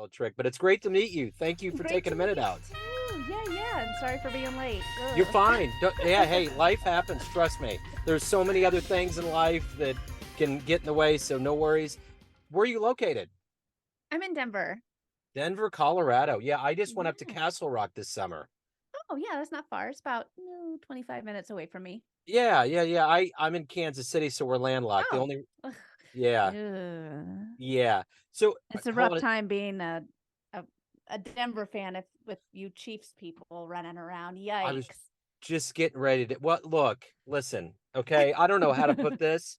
called Trick. But it's great to meet you. Thank you for Great taking to a meet minute you out. too. Yeah. And sorry for being late. You're Ugh. fine. Yeah, hey, life happens. Trust me. There's so many other things in life that can get in the way, so no worries. Where are you located? I'm in Denver. Denver, Colorado. Yeah, I just went up to Yeah. Castle Rock this summer. Oh, yeah, that's not far. It's about 25 minutes away from me. Yeah. I'm in Kansas City, so we're landlocked. The Oh. only Ugh. yeah, Ugh. yeah. So It's a rough Colin, time being a a Denver fan if with you Chiefs people running around. I was Yikes. just getting ready to what look, listen, okay. I don't know how to put this,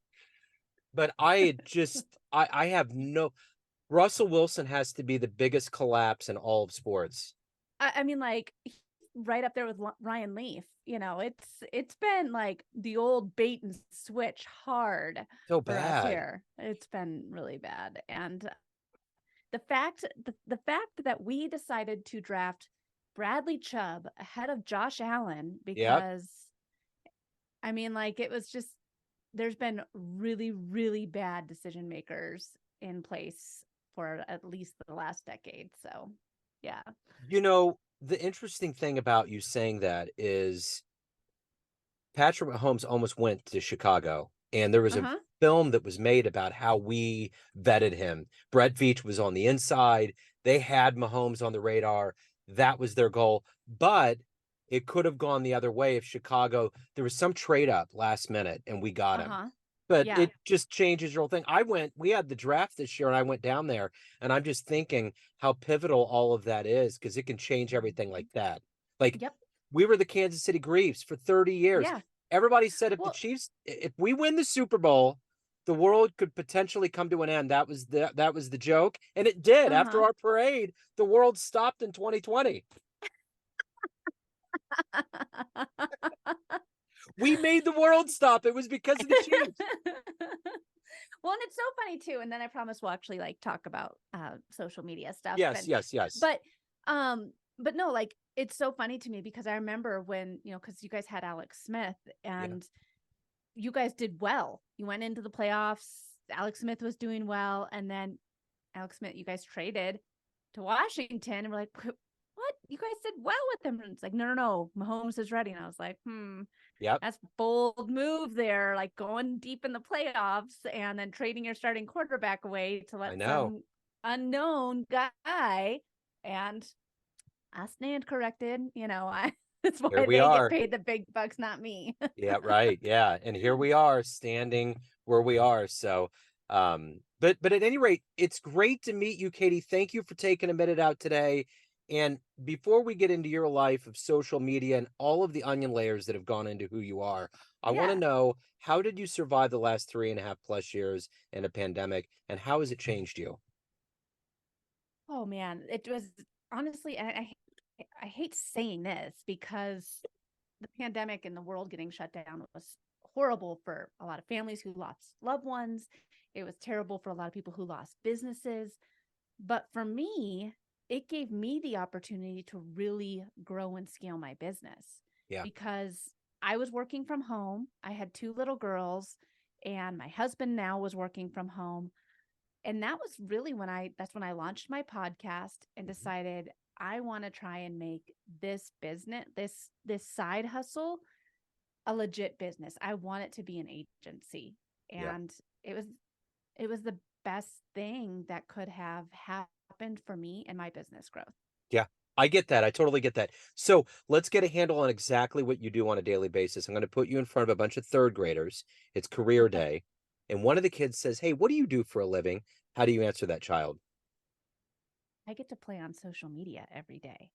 but I had just I have no Russell Wilson has to be the biggest collapse in all of sports. I mean, like right up there with Ryan Leaf. It's been like the old bait and switch hard So for us bad. here. It's been really bad, and the fact that we decided to draft Bradley Chubb ahead of Josh Allen Yep. because I mean, like it was just there's been really, really bad decision makers in place for at least the last decade. So, yeah. You know, the interesting thing about you saying that is Patrick Mahomes almost went to Chicago, and there was Uh a huh. film that was made about how we vetted him. Brett Veach was on the inside. They had Mahomes on the radar. That was their goal. But it could have gone the other way if Chicago, there was some trade up last minute and we got Uh him. huh. But Yeah. it just changes your whole thing. We had the draft this year and I went down there and I'm just thinking how pivotal all of that is because it can change everything like that. Like Yep. we were the Kansas City Griefs for 30 years. Yeah. Everybody said Well, if we win the Super Bowl, the world could potentially come to an end. That was the joke. And it did. uh After huh. our parade, the world stopped in 2020. We made the world stop. It was because of the Chiefs. Well, and it's so funny too. And then I promise we'll actually like talk about social media stuff. Yes, yes, yes. But but no, like it's so funny to me because I remember when, because you guys had Alex Smith Yeah. and you guys did well. You went into the playoffs. Alex Smith was doing well. And then Alex Smith, you guys traded to Washington. And we're like, what? You guys did well with him. And it's like, no. Mahomes is ready. And I was like, Yep. that's bold move there. Like going deep in the playoffs and then trading your starting quarterback away to I let know. some unknown guy. And I stand corrected. That's Here why we they get are. paid the big bucks, not me. Yeah, right. Yeah. And here we are standing where we are. So but at any rate, it's great to meet you, Katie. Thank you for taking a minute out today. And before we get into your life of social media and all of the onion layers that have gone into who you are, I want to Yeah. know how did you survive the last 3.5+ years in a pandemic and how has it changed you? Oh man, it was honestly, I hate saying this because the pandemic and the world getting shut down was horrible for a lot of families who lost loved ones. It was terrible for a lot of people who lost businesses. But for me, it gave me the opportunity to really grow and scale my business Yeah. because I was working from home. I had two little girls, and my husband now was working from home. And that was really that's when I launched my podcast and Mhm. decided I want to try and make this business, this side hustle, a legit business. I want it to be an agency. Yeah. And it was it was the best thing that could have happened for me and my business growth. Yeah, I get that. I totally get that. So let's get a handle on exactly what you do on a daily basis. I'm going to put you in front of a bunch of third graders. It's career Okay. day. And one of the kids says, "Hey, what do you do for a living?" How do you answer that child? I get to play on social media every day.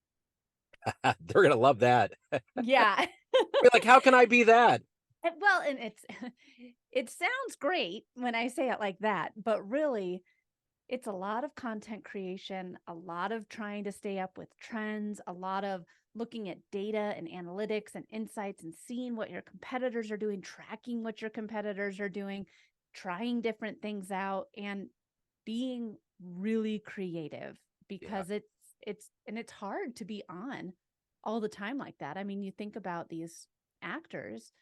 They're going to love that. Yeah. Be like, how can I be that? Well, and it sounds great when I say it like that, but really it's a lot of content creation, a lot of trying to stay up with trends, a lot of looking at data and analytics and insights and seeing what your competitors are doing, tracking what your competitors are doing, trying different things out and being really creative Yeah. because it's hard to be on all the time like that. I mean, you think about these actors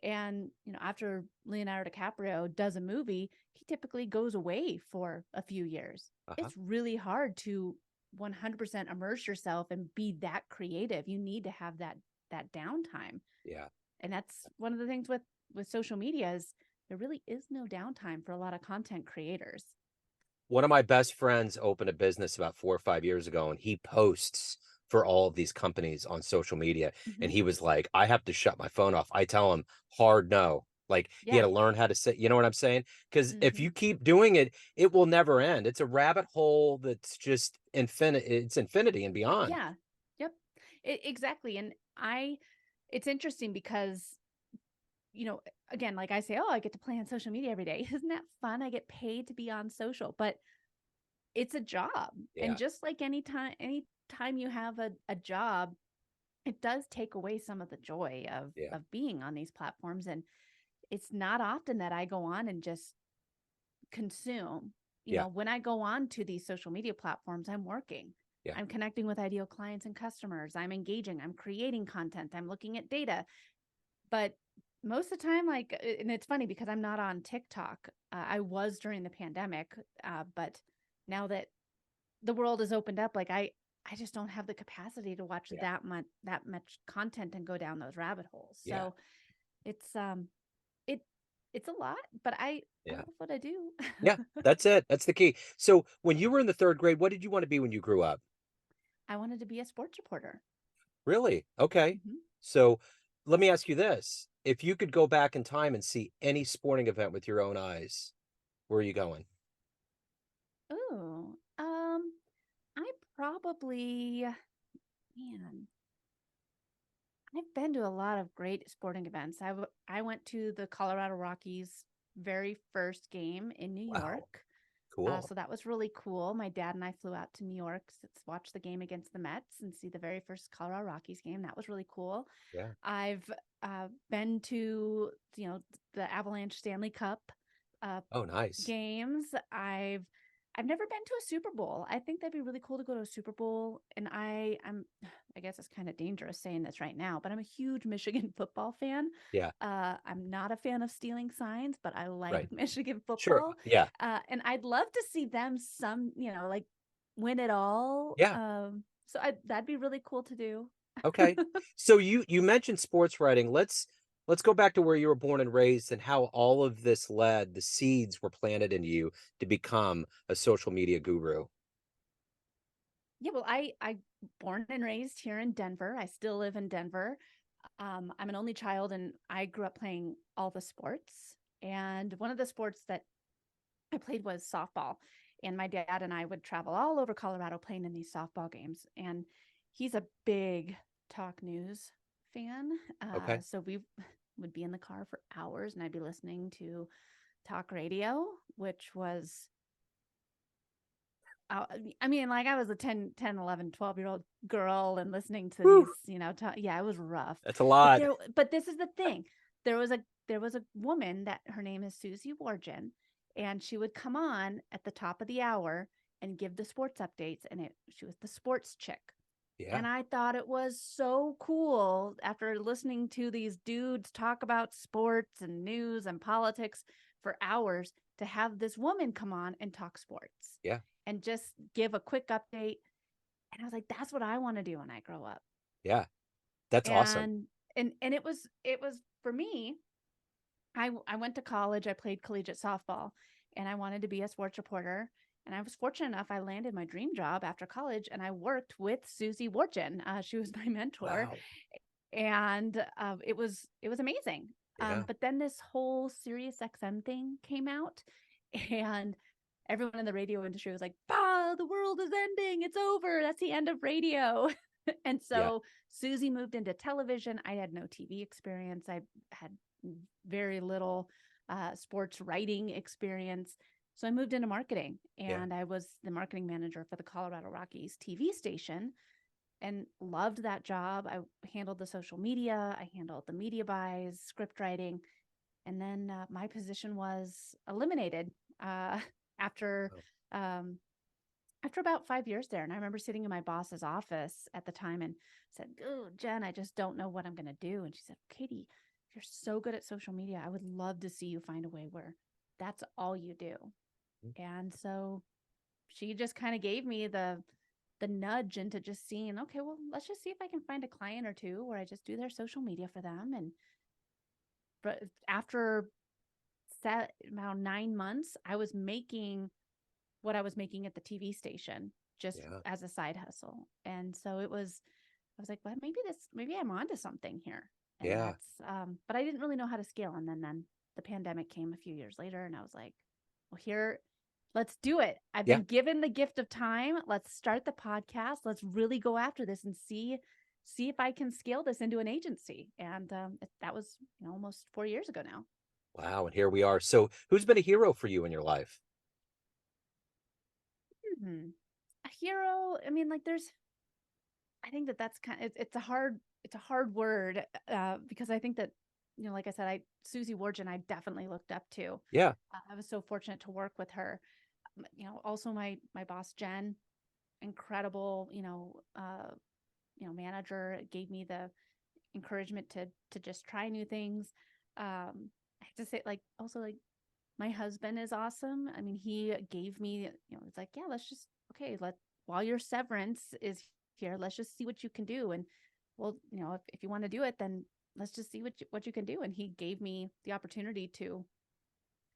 and, after Leonardo DiCaprio does a movie, he typically goes away for a few years. Uh-huh. It's really hard to 100% immerse yourself and be that creative. You need to have that downtime. Yeah. And that's one of the things with social media is there really is no downtime for a lot of content creators. One of my best friends opened a business about 4 or 5 years ago, and he posts for all of these companies on social media, and Hmm. he was like, "I have to shut my phone off." I tell him, "Hard no." Like, he had Yeah. to learn how to say, you know what I'm saying? Because if Hmm. you keep doing it, it will never end. It's a rabbit hole that's just infinite. It's infinity and beyond. Yeah. Yep. Exactly. And it's interesting because, again, like I say, oh, I get to play on social media every day. Isn't that fun? I get paid to be on social, but it's a job. And Yeah, just like anytime you have a job, it does take away some of the joy yeah, of being on these platforms. And it's not often that I go on and just consume. yeah, When I go on to these social media platforms, I'm working. yeah, I'm connecting with ideal clients and customers. I'm engaging. I'm creating content. I'm looking at data. But most of the time, and it's funny because I'm not on TikTok. I was during the pandemic, but now that the world has opened up, I just don't have the capacity to watch yeah, that much content and go down those rabbit holes. yeah, So it's it it's a lot, but I yeah, love what I do. yeah. That's it. That's the key. So, when you were in the 3rd grade, what did you want to be when you grew up? I wanted to be a sports reporter. Really? Okay. Mhm. So let me ask you this. If you could go back in time and see any sporting event with your own eyes, where are you going? Ooh, I probably, man, I've been to a lot of great sporting events. I went to the Colorado Rockies' very first game in New Wow. York. Cool. So that was really cool. My dad and I flew out to New York to watch the game against the Mets and see the very first Colorado Rockies game. That was really cool. Yeah. I've been to the Avalanche Stanley Cup uh, Oh, nice. games. I've never been to a Super Bowl. I think that'd be really cool to go to a Super Bowl. And I guess it's kind of dangerous saying this right now, but I'm a huge Michigan football fan. Yeah. I'm not a fan of stealing signs, but I like Right. Michigan Sure. football. Yeah. And I'd love to see them like win it all. Yeah. So that'd be really cool to do. Okay. So you mentioned sports writing. Let's go back to where you were born and raised and how all of this led, the seeds were planted in you to become a social media guru. Yeah, well, I born and raised here in Denver. I still live in Denver. I'm an only child, and I grew up playing all the sports. And one of the sports that I played was softball. And my dad and I would travel all over Colorado playing in these softball games. And he's a big talk news fan. Okay. So we would be in the car for hours, and I'd be listening to talk radio, which was uh, I mean, like I was a 10, 11, 12-year-old girl and listening to Whew, these, yeah, it was rough. that's a But lot. this is the thing. There was a woman that her name is Susie Wargin, and she would come on at the top of the hour and give the sports updates, and she was the sports chick. Yeah. And I thought it was so cool after listening to these dudes talk about sports and news and politics for hours to have this woman come on and talk sports Yeah. and just give a quick update. And I was like, that's what I want to do when I grow up. Yeah. That's awesome. And it was for me. I went to college. I played collegiate softball, and I wanted to be a sports reporter. And I was fortunate enough, I landed my dream job after college, and I worked with Susie Wargin. She was my mentor, Wow. and it was amazing. Yeah. But then this whole Sirius XM thing came out, and everyone in the radio industry was like, "Ah, the world is ending. It's over. That's the end of radio." And Yeah. so Susie moved into television. I had no TV experience. I had very little sports writing experience. So I moved into marketing, Yeah. and I was the marketing manager for the Colorado Rockies TV station and loved that job. I handled the social media, I handled the media buys, script writing, and then my position was eliminated uh, after Oh, um, after about 5 years there. And I remember sitting in my boss's office at the time and said, "Oh, Jen, I just don't know what I'm going to do." And she said, "Katie, you're so good at social media. I would love to see you find a way where that's all you do." mm, And so she just kind of gave me the the nudge into just seeing, okay, well, let's just see if I can find a client or two where I just do their social media for them. And but after set about 9 months, I was making what I was making at the TV station just Yeah. as a side hustle. And so I was like, well, maybe I'm onto something here. And Yeah. but I didn't really know how to scale. And then the pandemic came a few years later, and I was like, well, here, let's do it. I've Yeah. been given the gift of time. Let's start the podcast. Let's really go after this and see if I can scale this into an agency. And that was, almost 4 years ago now. Wow. And here we are. So who's been a hero for you in your life? Hmm. A hero. I mean, like I think that's it's a hard word because I think that, like I said, Susie Wargen, I definitely looked up to. Yeah. I was so fortunate to work with her. Also my boss Jen, incredible, manager, gave me the encouragement to just try new things. I have to say, like, also, like, my husband is awesome. I mean, he gave me, it's like, yeah, let's just, okay, while your severance is here, let's just see what you can do. And well, if you want to do it, then let's just see what you can do. And he gave me the opportunity to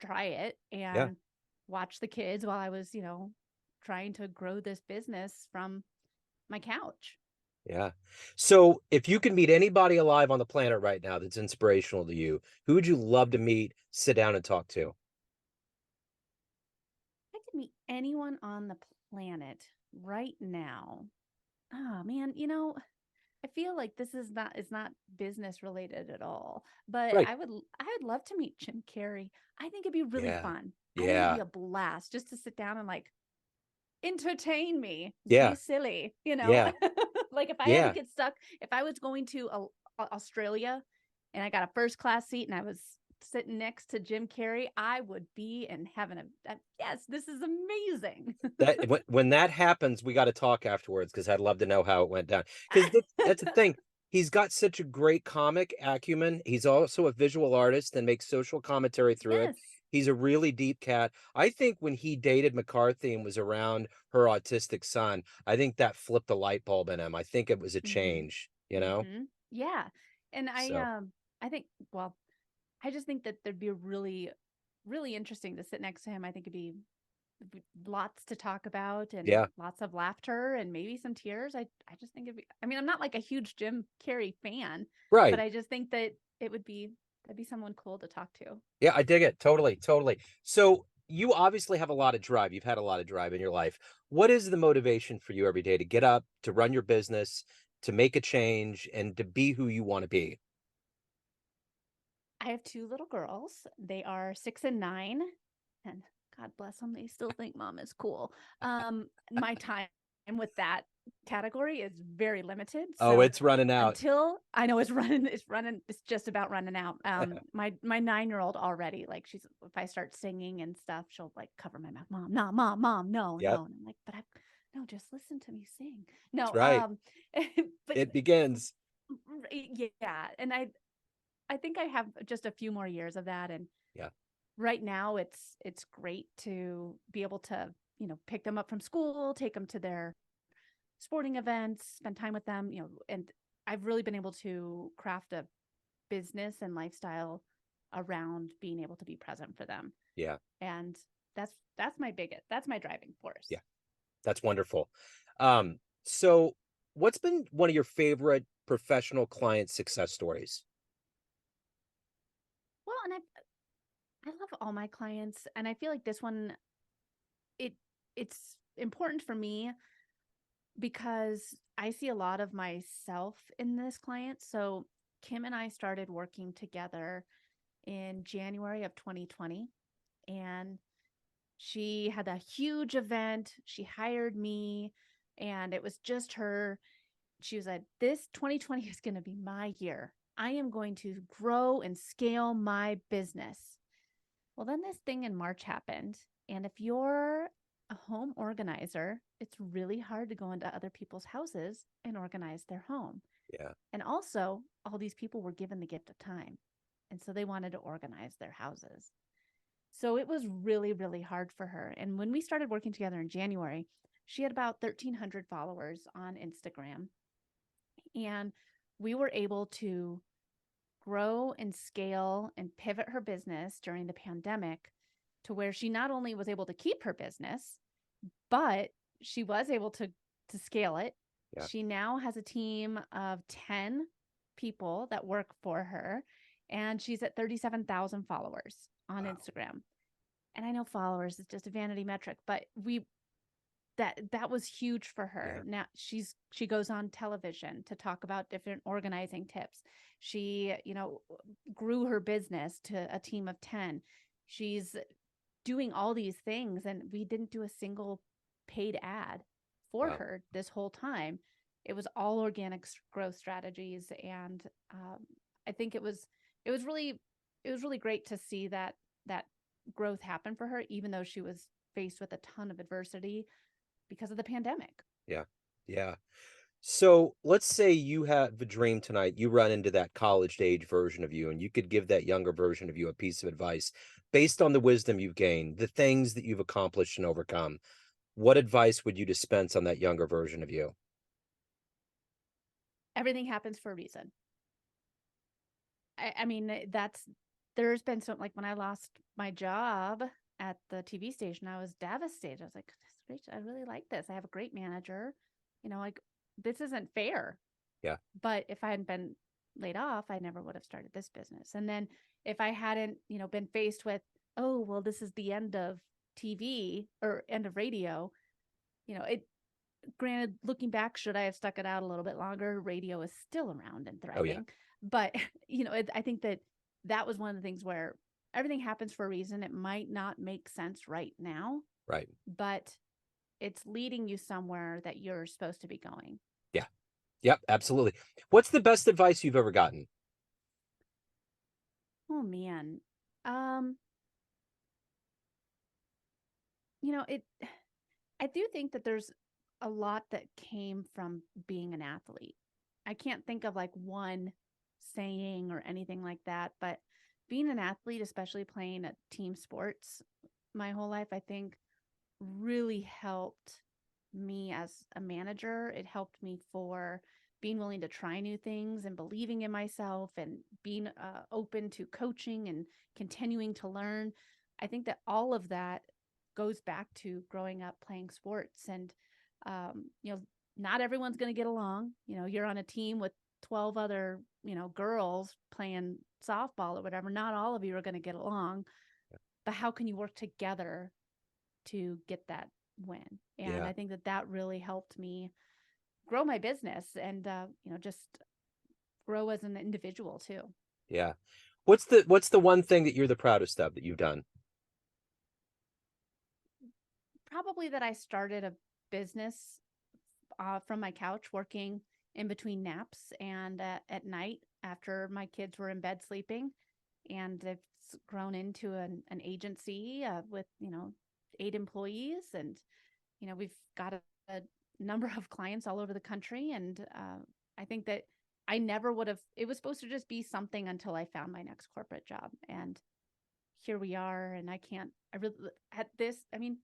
try it Yeah. and watch the kids while I was, trying to grow this business from my couch. Yeah. So if you could meet anybody alive on the planet right now that's inspirational to you, who would you love to meet, sit down and talk to? I could meet anyone on the planet right now. Oh man, I feel like this is not business related at all. But Right. I would love to meet Jim Carrey. I think it'd be really Yeah. fun. I think it'd be Yeah. a blast just to sit down and like entertain me, be Yeah. silly, Yeah. like if I had to Yeah. get stuck, if I was going to Australia and I got a first class seat and I was sitting next to Jim Carrey, I would be in heaven. Yes, this is amazing. That when that happens, we gotta talk afterwards because 'cause I'd love to know how it went down. Because that's the thing. He's got such a great comic acumen. He's also a visual artist and makes social commentary through it. Yes. He's a really deep cat. I think when he dated McCarthy and was around her autistic son, I think that flipped a light bulb in him. I think it was a Mhm. change, you know? Mhm. Yeah. And So, I think, well, I just think that there'd be a really interesting to sit next to him. I think lots to talk about and yeah. lots of laughter and maybe some tears. I just think I mean, I'm not like a huge Jim Carrey fan, but Right. I just think that that'd be someone cool to talk to. Yeah, I dig it. Totally, totally. So you obviously have a lot of drive. You've had a lot of drive in your life. What is the motivation for you every day to get up, to run your business, to make a change, and to be who you want to be? I have two little girls. They are 6 and 9, and God bless them, they still think mom is cool. My time with that category is very limited. Oh, So it's running out. until I know it's just about running out. My 9-year-old already, like, she's if I start singing and stuff, she'll like cover my mouth, mom, no, mom, no, Yep, no. And I'm like, but I no, just listen to me sing. that's No, right. but It begins. yeah, and I think I have just a few more years of that. And Yeah, right now it's great to be able to, pick them up from school, take them to their sporting events, spend time with them, and I've really been able to craft a business and lifestyle around being able to be present for them. yeah, And that's my driving force. yeah. That's wonderful. So what's been one of your favorite professional client success stories? Well, and I love all my clients, and I feel like this one, it it's important for me because I see a lot of myself in this client. So Kim and I started working together in January of 2020, and she had a huge event. She hired me, and it was just her. She was like, this 2020 is going to be my year. I am going to grow and scale my business. Well, then this thing in March happened. And if you're a home organizer, it's really hard to go into other people's houses and organize their home. Yeah, And also, all these people were given the gift of time. And so they wanted to organize their houses. So it was really, really hard for her. And when we started working together in January, she had about 1,300 followers on Instagram. And we were able to grow and scale and pivot her business during the pandemic to where she not only was able to keep her business, but she was able to scale it. Yeah. She now has a team of 10 people that work for her, and she's at 37,000 followers on Wow. Instagram. And I know followers is just a vanity metric, but that was huge for her. Yeah. Now she goes on television to talk about different organizing tips. She, grew her business to a team of 10. She's doing all these things, and we didn't do a single paid ad for Wow. her this whole time. It was all organic growth strategies, and I think it was really great to see that growth happen for her, even though she was faced with a ton of adversity because of the pandemic. Yeah. Yeah. So let's say you have a dream tonight, you run into that college age version of you, and you could give that younger version of you a piece of advice based on the wisdom you've gained, the things that you've accomplished and overcome. What advice would you dispense on that younger version of you? Everything happens for a reason. I mean, there's been so, like, when I lost my job at the TV station, I was devastated. I was like, "This is great. I really like this. I have a great manager. Like, this isn't fair." Yeah. But if I hadn't been laid off, I never would have started this business. And then if I hadn't, been faced with, oh, well, this is the end of TV or end of radio, it granted, looking back, should I have stuck it out a little bit longer? Radio is still around and Oh, yeah. thriving. But, I think that was one of the things where everything happens for a reason. It might not make sense right now, Right. but it's leading you somewhere that you're supposed to be going. Yeah. Yep. Absolutely. What's the best advice you've ever gotten? Oh man. Um, it I do think that there's a lot that came from being an athlete. I can't think of like one saying or anything like that, but being an athlete, especially playing at team sports my whole life, I think really helped me as a manager. It helped me for being willing to try new things and believing in myself and being open to coaching and continuing to learn. I think that all of that goes back to growing up playing sports. And, um, you know, not everyone's going to get along. You're on a team with 12 other, girls playing softball or whatever. Not all of you are going to get along, but how can you work together to get that win? And Yeah. I think that really helped me grow my business and just grow as an individual too. Yeah. What's the one thing that you're the proudest of that you've done? Probably that I started a business from my couch, working in between naps and at night after my kids were in bed sleeping. And it's grown into an agency with 8 employees, and we've got a number of clients all over the country. And I think that I never would have, it was supposed to just be something until I found my next corporate job. And here we are. And I really, at this, I mean,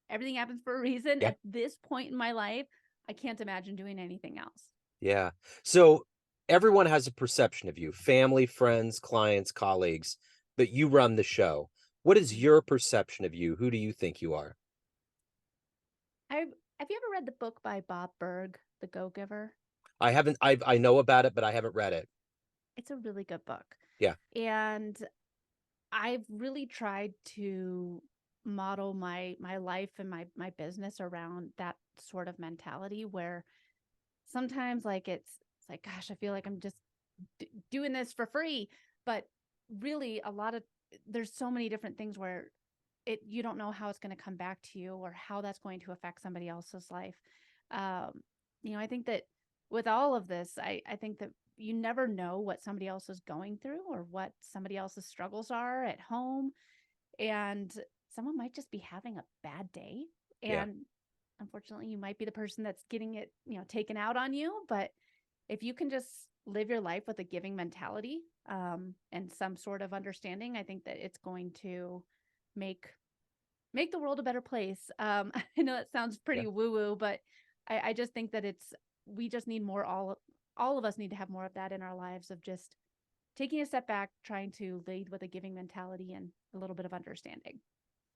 everything happens for a reason. Yeah. At this point in my life, I can't imagine doing anything else. Yeah. So everyone has a perception of you, family, friends, clients, colleagues, but you run the show. What is Mhm. your perception of you? Who do you think you are? Have you ever read the book by Bob Berg, The Go Giver? I haven't I know about it, but I haven't read it. It's a really good book. Yeah. And I've really tried to model my life and my business around that sort of mentality where sometimes like it's like, gosh, I feel like I'm just doing this for free, but really a lot of there's so many different things where you don't know how it's going to come back to you or how that's going to affect somebody else's life. um I think that with all of this, I think that you never know what somebody else is going through or what somebody else's struggles are at home, and someone might just be having a bad day, Yeah. and unfortunately you might be the person that's getting it taken out on you. But if you can just live your life with a giving mentality, and some sort of understanding, I think that it's going to make make the world a better place. I know that sounds Yeah. pretty woo woo, but I just think that we just need more. All of us need to have more of that in our lives of just taking a step back, trying to lead with a giving mentality and a little bit of understanding.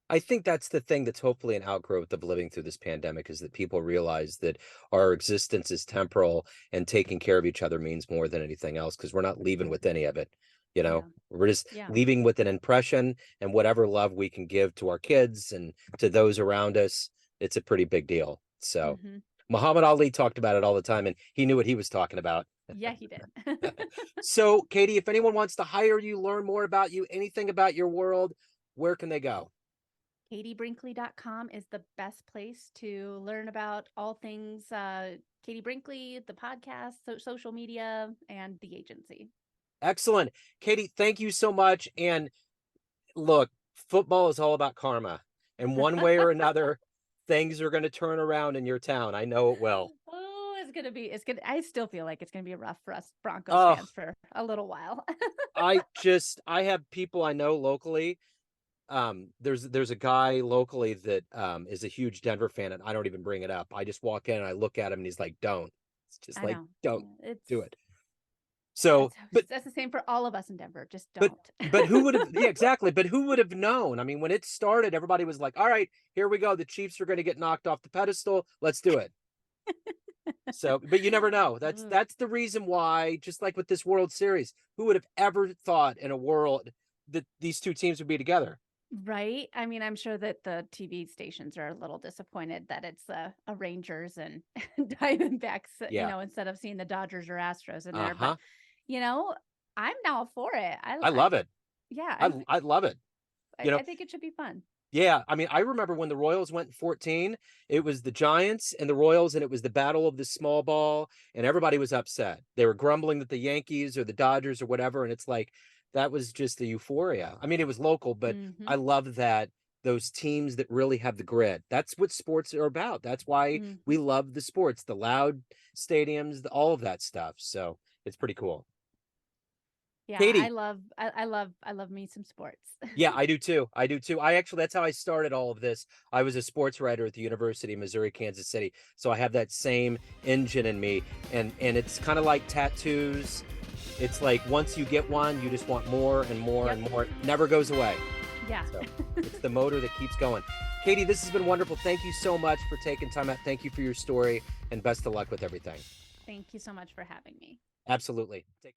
I think that's the thing that's hopefully an outgrowth of living through this pandemic is that people realize that our existence is temporal and taking care of each other means more than anything else because we're not leaving with any of it. You know, Yeah. we're just Yeah. leaving with an impression and whatever love we can give to our kids and to those around us. It's a pretty big deal. So, Hmm. Muhammad Ali talked about it all the time and he knew what he was talking about. Yeah, he did. So, Katie, if anyone wants to hire you, learn more about you, anything about your world, where can they go? KatieBrinkley.com is the best place to learn about all things Katie Brinkley, the podcast, social media, and the agency. Excellent. Katie, thank you so much. And look, football is all about karma. And one way or another, things are going to turn around in your town. I know it will. Oh, it's gonna, I still feel like it's gonna be rough for us Broncos Oh, fans for a little while. I have people I know locally. There's a guy locally that is a huge Denver fan, and I don't even bring it up. I just walk in and I look at him and he's like, don't. It's just I like, know. don't Yeah, do it. So, that's the same for all of us in Denver. Just but don't. but who would have yeah, exactly. But who would have known? I mean, when it started, everybody was like, all right, here we go. The Chiefs are going to get knocked off the pedestal. Let's do it. So, but you never know. Ugh. That's the reason why, just like with this World Series, who would have ever thought in a world that these two teams would be together? Right? I mean, I'm sure that the TV stations are a little disappointed that it's a Rangers and Diamondbacks, Yeah. instead of seeing the Dodgers or Astros in there. But, Uh-huh. you know, I'm now for it. I love it. Yeah, I love it. You know, I think it should be fun. yeah, I mean, I remember when the Royals went in 14, it was the Giants and the Royals, and it was the battle of the small ball, and everybody was upset. They were grumbling that the Yankees or the Dodgers or whatever, and it's like that was just the euphoria. I mean, it was local, but I Hmm. love that those teams that really have the grit. That's what sports are about. That's why we Hmm. love the sports, the loud stadiums, all of that stuff. So it's pretty cool. Yeah, Katie, I love me some sports. yeah, I do too. I do too. I actually, that's how I started all of this. I was a sports writer at the University of Missouri, Kansas City. So I have that same engine in me. And it's kind of like tattoos. It's like once you get one, you just want more and more Yep. and more. It never goes away. Yeah. So it's the motor that keeps going. Katie, this has been wonderful. Thank you so much for taking time out. Thank you for your story and best of luck with everything. Thank you so much for having me. Absolutely. Take